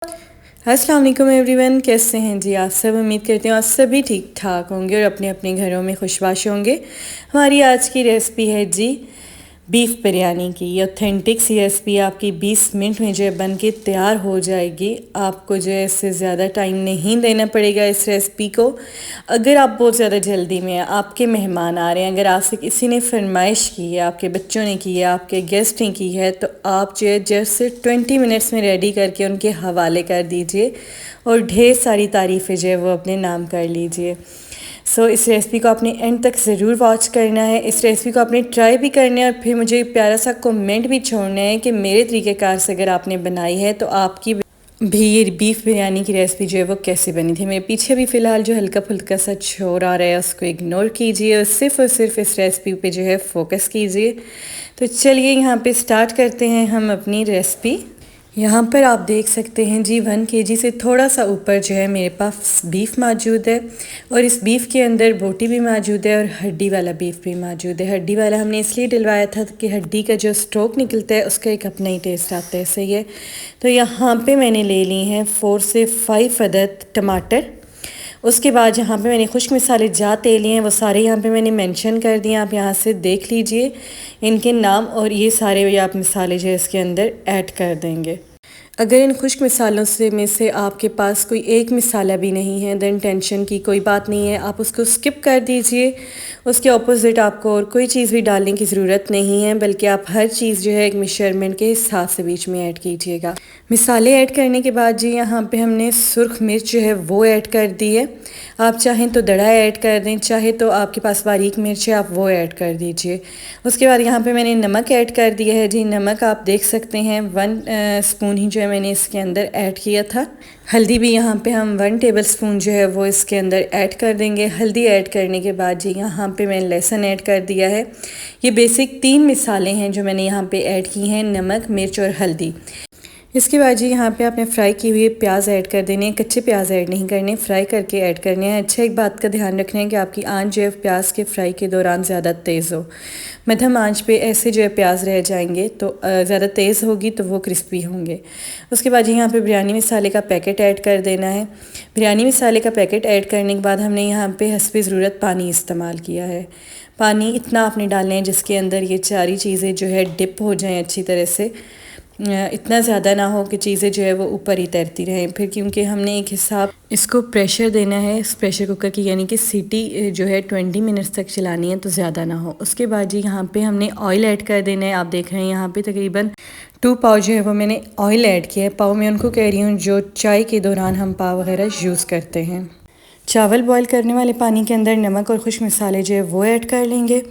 अस्सलाम वालेकुम एवरीवन, कैसे हैं जी आप सब। उम्मीद करती हूँ आप सभी ठीक ठाक होंगे और अपने अपने घरों में खुशबाश होंगे। हमारी आज की रेसिपी है जी बीफ बिरयानी की। ये ऑथेंटिक सी रेसिपी आपकी 20 मिनट में जो है बन के तैयार हो जाएगी। आपको जो है इससे ज़्यादा टाइम नहीं देना पड़ेगा इस रेसिपी को। अगर आप बहुत ज़्यादा जल्दी में हैं, आपके मेहमान आ रहे हैं, अगर आपसे किसी ने फरमाइश की है, आपके बच्चों ने की है, आपके गेस्ट ने की है, तो आप जो है जस्ट 20 मिनट्स में रेडी करके उनके हवाले कर दीजिए और ढेर सारी तारीफ़ें जो है वो अपने नाम कर लीजिए। इस रेसिपी को आपने एंड तक ज़रूर वॉच करना है। इस रेसिपी को आपने ट्राई भी करना है और फिर मुझे प्यारा सा कमेंट भी छोड़ना है कि मेरे तरीक़ेकार से अगर आपने बनाई है तो आपकी भी ये बीफ बिरयानी की रेसिपी जो है वो कैसे बनी थी। मेरे पीछे भी फ़िलहाल जो हल्का फुल्का सा शोर आ रहा है उसको इग्नोर कीजिए और सिर्फ इस रेसिपी पे जो है फोकस कीजिए। तो चलिए यहाँ पे स्टार्ट करते हैं हम अपनी रेसिपी। यहाँ पर आप देख सकते हैं जी 1 kg से थोड़ा सा ऊपर जो है मेरे पास बीफ मौजूद है और इस बीफ के अंदर बोटी भी मौजूद है और हड्डी वाला बीफ भी मौजूद है। हड्डी वाला हमने इसलिए डलवाया था कि हड्डी का जो स्ट्रोक निकलता है उसका एक अपना ही टेस्ट आता है, सही है। तो यहाँ पे मैंने ले ली हैं 4 से 5 अदद टमाटर। उसके बाद यहाँ पे मैंने खुश्क मसाले जात ले लिए हैं, वो सारे यहाँ पे मैंने मेंशन कर दिए। आप यहाँ से देख लीजिए इनके नाम और ये सारे आप मसाले जो है इसके अंदर ऐड कर देंगे। अगर इन खुश्क मसालों में से आपके पास कोई एक मसाला भी नहीं है देन टेंशन की कोई बात नहीं है, आप उसको स्किप कर दीजिए। उसके ऑपोजिट आपको और कोई चीज़ भी डालने की ज़रूरत नहीं है, बल्कि आप हर चीज़ जो है एक मेजरमेंट के हिसाब से बीच में ऐड कीजिएगा। मसाले ऐड करने के बाद जी यहाँ पे हमने सुर्ख मिर्च जो है वो ऐड कर दी है। आप चाहें तो दड़ा ऐड कर दें, चाहे तो आपके पास बारीक मिर्च है आप वो ऐड कर दीजिए। उसके बाद यहाँ पे मैंने नमक ऐड कर दिया है जी। नमक आप देख सकते हैं 1 स्पून ही जो है मैंने इसके अंदर ऐड किया था। हल्दी भी यहाँ पे हम 1 टेबलस्पून जो है वो इसके अंदर ऐड कर देंगे। हल्दी ऐड करने के बाद जी यहाँ पे मैंने लहसुन ऐड कर दिया है। ये बेसिक 3 मसाले हैं जो मैंने यहाँ पे ऐड की हैं, नमक, मिर्च और हल्दी। इसके बाद जी यहाँ पे आपने फ्राई की हुई प्याज ऐड कर देने हैं। कच्चे प्याज ऐड नहीं करने, फ्राई करके ऐड करने हैं। अच्छा, एक बात का ध्यान रखना है कि आपकी आंच जो है प्याज के फ्राई के दौरान ज़्यादा तेज़ हो। मध्यम आंच पे ऐसे जो है प्याज रह जाएंगे तो ज़्यादा तेज़ होगी तो वो क्रिस्पी होंगे। उसके बाद यहाँ पे बिरयानी मसाले का पैकेट ऐड कर देना है। बिरयानी मसाले का पैकेट ऐड करने के बाद हमने यहाँ पे हस्बे ज़रूरत पानी इस्तेमाल किया है। पानी इतना आपने डालना है जिसके अंदर ये सारी चीज़ें जो है डिप हो जाएँ अच्छी तरह से। इतना ज़्यादा ना हो कि चीज़ें जो है वो ऊपर ही तैरती रहें फिर, क्योंकि हमने एक हिसाब इसको प्रेशर देना है इस प्रेशर कुकर की, यानी कि सीटी जो है 20 मिनट्स तक चलानी है तो ज़्यादा ना हो। उसके बाद जी यहाँ पे हमने ऑयल ऐड कर देना है। आप देख रहे हैं यहाँ पे तकरीबन 2 पाव जो है वो मैंने ऑयल ऐड किया है। पाव मैं उनको कह रही हूँ जो चाय के दौरान हम पाव वगैरह यूज़ करते हैं। चावल बॉईल करने वाले पानी के अंदर नमक और खुश्क मसाले जो है वो ऐड कर लेंगे।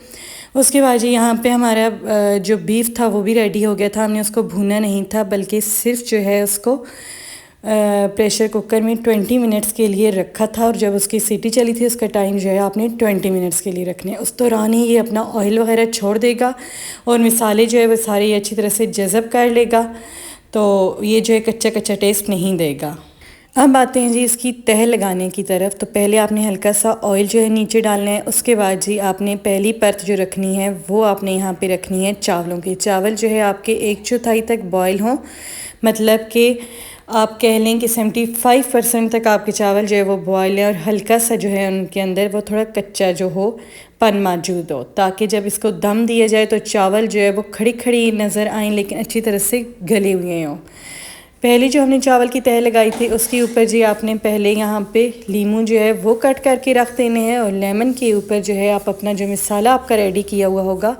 उसके बाद जी यहाँ पे हमारा जो बीफ था वो भी रेडी हो गया था। हमने उसको भूना नहीं था बल्कि सिर्फ जो है उसको प्रेशर कुकर में 20 मिनट्स के लिए रखा था और जब उसकी सीटी चली थी उसका टाइम जो है आपने 20 मिनट्स के लिए रखने। उस दौरान ही ये अपना ऑयल वगैरह छोड़ देगा और मसाले जो है वो सारे अच्छी तरह से जज़ब कर लेगा, तो ये जो है कच्चा कच्चा टेस्ट नहीं देगा। अब आते हैं जी इसकी तह लगाने की तरफ। तो पहले आपने हल्का सा ऑयल जो है नीचे डालना है। उसके बाद जी आपने पहली परत जो रखनी है वो आपने यहाँ पे रखनी है चावलों की। चावल जो है आपके 1/4 तक बॉयल हों, मतलब कि आप कह लें कि 75% तक आपके चावल जो है वो बॉयल है और हल्का सा जो है उनके अंदर वो थोड़ा कच्चा जो हो पन मौजूद हो, ताकि जब इसको दम दिया जाए तो चावल जो है वो खड़ी खड़ी नज़र आएँ लेकिन अच्छी तरह से गले हुए हों। पहले जो हमने चावल की तह लगाई थी उसके ऊपर जी आपने पहले यहाँ पे लीमू जो है वो कट करके रख देने हैं और लेमन के ऊपर जो है आप अपना जो मसाला आपका रेडी किया हुआ होगा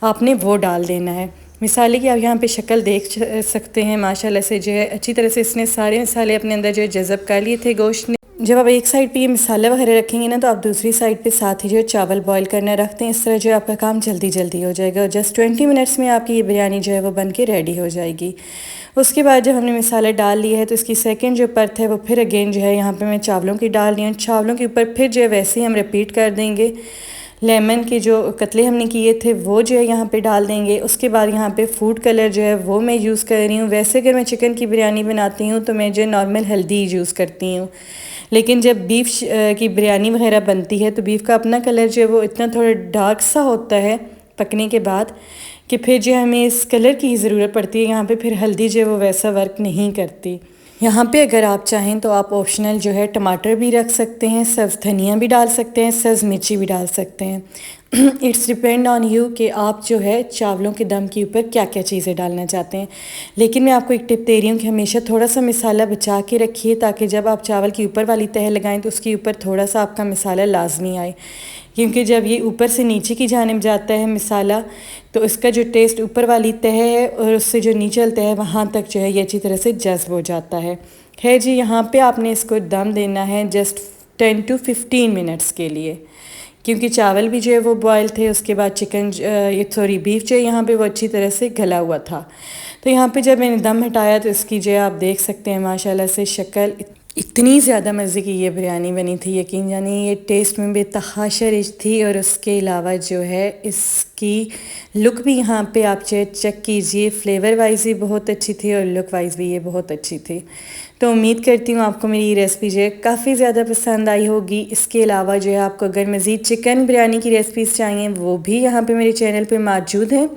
आपने वो डाल देना है। मसाले की आप यहाँ पे शक्ल देख सकते हैं, माशाल्लाह से जो है अच्छी तरह से इसने सारे मसाले अपने अंदर जो है जज़ब कर लिए थे गोश्त ने। जब आप एक साइड पे ये मसाला वगैरह रखेंगे ना तो आप दूसरी साइड पे साथ ही जो चावल बॉईल करना रखते हैं। इस तरह जो आपका काम जल्दी जल्दी हो जाएगा और जस्ट 20 मिनट्स में आपकी ये बिरयानी जो है वो बन के रेडी हो जाएगी। उसके बाद जब हमने मसाला डाल लिया है तो इसकी सेकंड जो परत है वो फिर अगेन जो है यहाँ पे मैं चावलों की डाल रही हूँ। चावलों के ऊपर फिर जो है वैसे ही हम रिपीट कर देंगे। लेमन के जो कतले हमने किए थे वो जो है यहाँ पे डाल देंगे। उसके बाद यहाँ पे फूड कलर जो है वो मैं यूज़ कर रही हूँ। वैसे अगर मैं चिकन की बिरयानी बनाती हूँ तो मैं जो नॉर्मल हल्दी यूज़ करती हूँ, लेकिन जब बीफ की बिरयानी वगैरह बनती है तो बीफ का अपना कलर जो है वो इतना थोड़ा डार्क सा होता है पकने के बाद कि फिर जो हमें इस कलर की ज़रूरत पड़ती है। यहाँ पे फिर हल्दी जो है वो वैसा वर्क नहीं करती। यहाँ पे अगर आप चाहें तो आप ऑप्शनल जो है टमाटर भी रख सकते हैं, सब्ज़ धनिया भी डाल सकते हैं, सब्ज़ मिर्ची भी डाल सकते हैं। इट्स डिपेंड ऑन यू कि आप जो है चावलों के दम के ऊपर क्या क्या चीज़ें डालना चाहते हैं। लेकिन मैं आपको एक टिप दे रही हूँ कि हमेशा थोड़ा सा मसाला बचा के रखिए, ताकि जब आप चावल की ऊपर वाली तह लगाएं तो उसके ऊपर थोड़ा सा आपका मसाला लाजमी आए, क्योंकि जब ये ऊपर से नीचे की जानिब जाता है मसाला, तो इसका जो टेस्ट ऊपर वाली तह है और उससे जो नीचे तह है वहाँ तक जो है ये अच्छी तरह से जज्ब हो जाता है। खैर जी, यहाँ पे आपने इसको दम देना है जस्ट 10 to 15 मिनट्स के लिए, क्योंकि चावल भी जो है वो बॉयल थे, उसके बाद चिकन बीफ जो है यहाँ पे वो अच्छी तरह से गला हुआ था। तो यहाँ पे जब मैंने दम हटाया तो इसकी जो है आप देख सकते हैं माशाल्लाह से शक्ल इतनी ज़्यादा मज़े की ये बिरयानी बनी थी, यकीन जानिए ये टेस्ट में बेतहाशा रिच थी। और उसके अलावा जो है इसकी लुक भी यहाँ पे आप चेक कीजिए, फ्लेवर वाइज भी बहुत अच्छी थी और लुक वाइज भी ये बहुत अच्छी थी। तो उम्मीद करती हूँ आपको मेरी ये रेसिपी जो है काफ़ी ज़्यादा पसंद आई होगी। इसके अलावा जो है आपको अगर मज़ीद चिकन बिरयानी की रेसिपीज़ चाहिए वो भी यहाँ पे मेरे चैनल पे मौजूद हैं।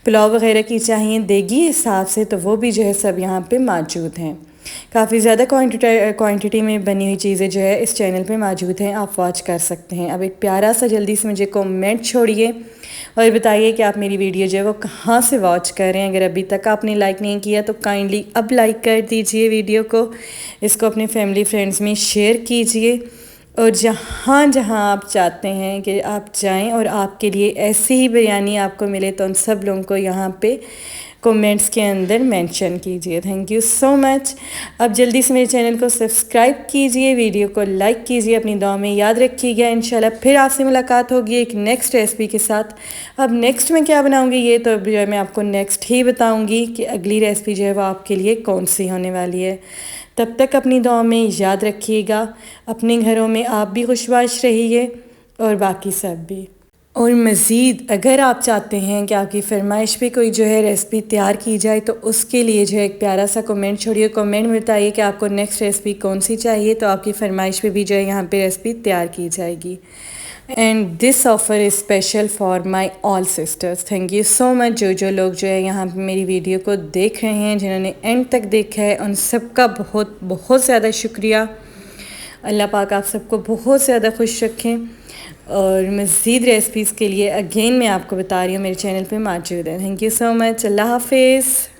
पुलाव वगैरह की चाहिए देगी हिसाब से तो वो भी जो है सब यहाँ पे मौजूद हैं। काफ़ी ज़्यादा क्वांटिटी में बनी हुई चीज़ें जो है इस चैनल पे मौजूद हैं, आप वॉच कर सकते हैं। अब एक प्यारा सा जल्दी से मुझे कमेंट छोड़िए और बताइए कि आप मेरी वीडियो जो है वो कहाँ से वॉच कर रहे हैं। अगर अभी तक आपने लाइक नहीं किया तो काइंडली अब लाइक कर दीजिए वीडियो को, इसको अपने फैमिली फ्रेंड्स में शेयर कीजिए और जहाँ जहाँ आप चाहते हैं कि आप जाएं और आपके लिए ऐसी ही बिरयानी आपको मिले तो उन सब लोगों को यहाँ पे कमेंट्स के अंदर मेंशन कीजिए। Thank you so much. अब जल्दी से मेरे चैनल को सब्सक्राइब कीजिए, वीडियो को लाइक कीजिए, अपनी दुआ में याद रखिएगा। इंशाल्लाह फिर आपसे मुलाकात होगी एक नेक्स्ट रेसिपी के साथ। अब नेक्स्ट में क्या बनाऊंगी ये तो जो है मैं आपको नेक्स्ट ही बताऊंगी कि अगली रेसिपी जो है वो आपके लिए कौन सी होने वाली है। तब तक अपनी दुआ में याद रखिएगा, अपने घरों में आप भी खुशबाश रहिए और बाकी सब भी। और मज़ीद अगर आप चाहते हैं कि आपकी फरमाइश पे कोई जो है रेसिपी तैयार की जाए तो उसके लिए जो है एक प्यारा सा कमेंट छोड़िए, कमेंट में बताइए कि आपको नेक्स्ट रेसिपी कौन सी चाहिए, तो आपकी फरमाइश पे भी जो है यहाँ पे रेसिपी तैयार की जाएगी। And this offer is special for my all sisters. Thank you so much. जो लोग जो है यहाँ पे मेरी वीडियो को देख रहे हैं, जिन्होंने एंड तक देखा है, उन सबका बहुत बहुत ज़्यादा शुक्रिया। अल्लाह पाक आप सबको बहुत ज़्यादा खुश रखें। और मज़ीद रेसिपीज़ के लिए अगेन मैं आपको बता रही हूँ मेरे चैनल पे मौजूद है। Thank you so much. अल्लाह हाफिज़।